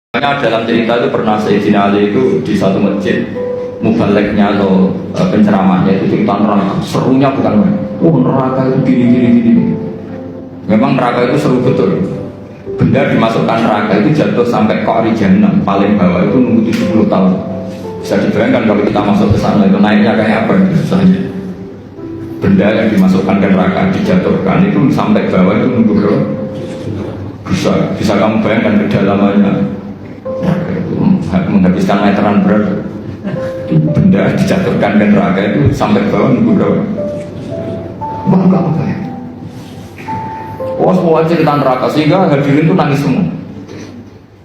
Dalam cerita itu pernah Sayyidina Ali itu di satu masjid mubaliknya atau penceramahnya itu cerita neraka. Serunya bukan main. Neraka itu gini. Memang neraka itu seru betul. Benda dimasukkan neraka itu jatuh sampai ke ori jahannam paling bawah itu nunggu 70 tahun. Bisa dibayangkan kalau kita masuk ke sana itu naiknya kayak apa susahnya. Benda yang dimasukkan ke neraka dijatuhkan itu sampai bawah itu nunggu berapa? Bisa kamu bayangkan kedalamannya. Menghabiskan meteran berat benda dijatuhkan ke neraka itu sampai bawah nunggu berapa? Enggak apa ya? Semua cerita neraka sehingga hadirin itu nangis semua.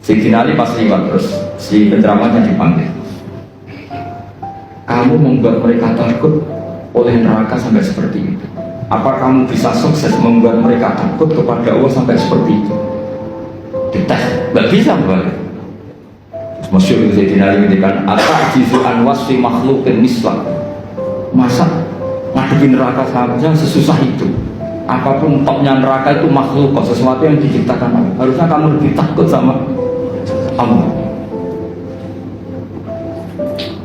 Sayyidina Ali pas liwat terus si penceramahnya dipanggil. Kamu membuat mereka takut oleh neraka sampai seperti itu. Apa kamu bisa sukses membuat mereka takut kepada Allah sampai seperti itu? Dites, nggak bisa balik. Masyhur itu Sayyidina Ali ngendikan atajizu an wasfi makhluqin mislah. Masa ngadepi neraka saja sesusah itu. Apapun topnya neraka itu makhluk, sesuatu yang diciptakan Allah. Harusnya kamu lebih takut sama Allah.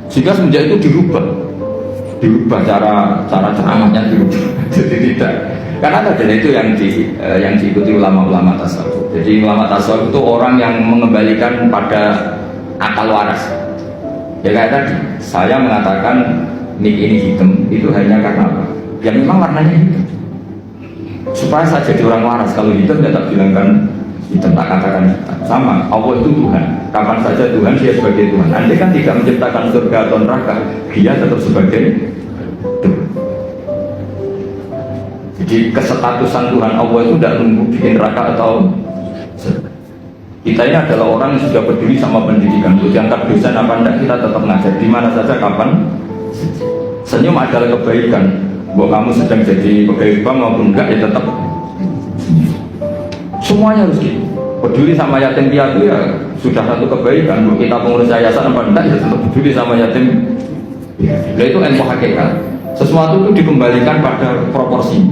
Jika semenjak itu dirubah cara ceramahnya dirubah. Jadi tidak. Karena tadi itu yang diikuti ulama-ulama tasawuf. Jadi ulama tasawuf itu orang yang mengembalikan pada akal waras. Ya kayak tadi, saya mengatakan nik ini hitam itu hanya karena apa? Ya memang warnanya hitam. Supaya saya jadi orang waras, kalau hitam tidak bilangkan hitam, tak katakan hitam. Sama, Allah itu Tuhan. Kapan saja Tuhan, dia sebagai Tuhan. Andai kan tidak menciptakan surga atau neraka, dia tetap sebagai Tuhan. Jadi kesetatusan Tuhan Allah itu tidak nunggu bikin neraka atau surga. Kita ini adalah orang yang sudah peduli sama pendidikan. Diangkat dosen apa enggak, kita tetap ngajar di mana saja, kapan. Senyum adalah kebaikan. Bahwa kamu sedang jadi pegawai bank maupun enggak, ya tetap semuanya harus gitu. Peduli sama yatim piatu ya sudah satu kebaikan. Bahwa kita pengurus yayasan apa enggak, ya tetap peduli sama yatim. Nah itu ilmu hakikat. Sesuatu itu dikembalikan pada proporsi.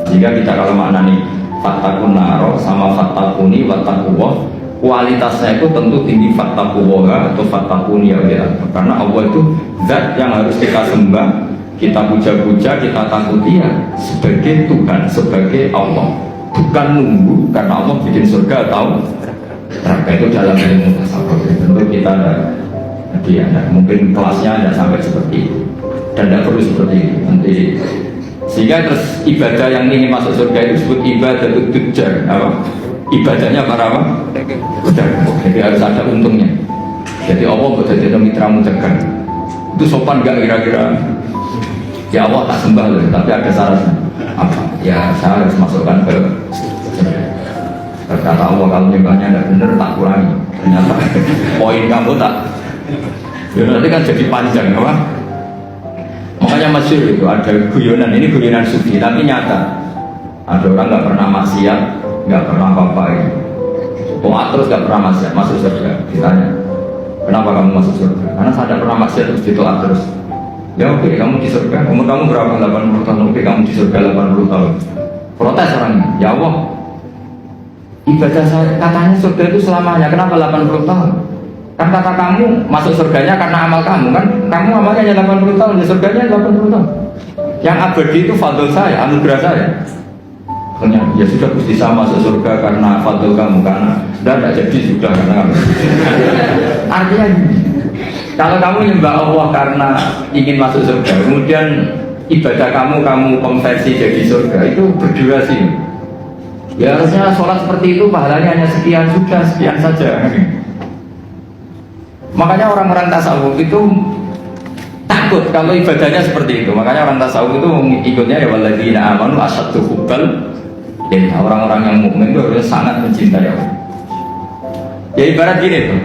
Jika kita kalau maknani fatakun naro sama fatakuni watakuwah, kualitasnya itu tentu tinggi fattaqullaha atau fattaquni ya. Karena Allah itu zat yang harus kita sembah, kita puja-puja, kita takuti ya sebagai Tuhan, sebagai Allah. Bukan nunggu karena Allah bikin surga atau neraka. Itu dalam ilmu tasawuf. Tentu kita ada mungkin kelasnya tidak sampai seperti itu dan tidak perlu seperti itu nanti. Sehingga terus ibadah yang ini masuk surga itu disebut ibadah tujar. Apa? Ibadahnya para apa? Jadi harus ada untungnya. Jadi Allah berjadi mitra mujagan. Itu sopan gak kira-kira? Ya Allah tak sembah loh, tapi ada syaratnya. Apa? Ya saya harus masukkan ke berkata Allah kalau nyembahnya tidak benar tak kurangi. Ternyata poin kamu tak. Ya nanti kan jadi panjang, apa? Makanya masyhur itu ada guyonan, ini guyonan sufi tapi nyata. Ada orang nggak pernah maksiat, nggak pernah apa-apa. Terus nggak pernah maksiat, masuk surga. Ditanya, kenapa kamu masuk surga? Karena saya tidak pernah maksiat terus ditolak terus. Ya oke, kamu di surga. Umur kamu berapa? 80 tahun. Oke, kamu di surga 80 tahun. Protes orangnya. Ya Allah, ibadah saya katanya surga itu selamanya. Kenapa 80 tahun? Kan kata kamu masuk surganya karena amal kamu kan. Kamu amalnya hanya 80 tahun, di surganya 80 tahun. Yang abadi itu fadl saya, anugerah saya. Ya sudah Gusti saya masuk surga karena fadl kamu, karena tidak jadi sudah karena kamu. Artinya kalau kamu nyembah Allah karena ingin masuk surga, kemudian ibadah kamu konversi jadi surga, itu berdurasi. Ya harusnya sholat seperti itu pahalanya hanya sekian, sudah sekian saja. Makanya orang-orang tasawuf itu takut kalau ibadahnya seperti itu. Makanya orang tasawuf itu ikutnya ya walladzina amanu asyaddu hubbal. Dan orang-orang yang mukmin itu harusnya sangat mencintai Allah. Ya ibarat gini tuh.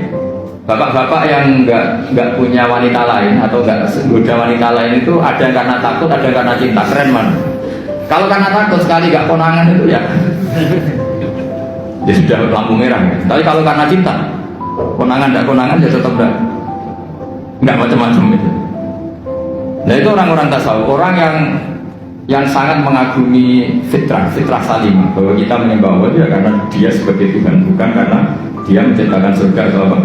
Bapak-bapak yang nggak punya wanita lain atau nggak goda wanita lain itu ada karena takut, ada karena cinta. Keren man. Kalau karena takut sekali nggak konangan itu ya sudah lampu merah. Tapi kalau karena cinta, konangan nggak konangan ya tetap nggak macam-macam itu. Nah itu orang-orang tasawuf, orang yang sangat mengagumi fitrah salimah, bahwa kita menyembah Allah ya karena dia sebagai Tuhan, bukan karena Dia menciptakan surga atau apa?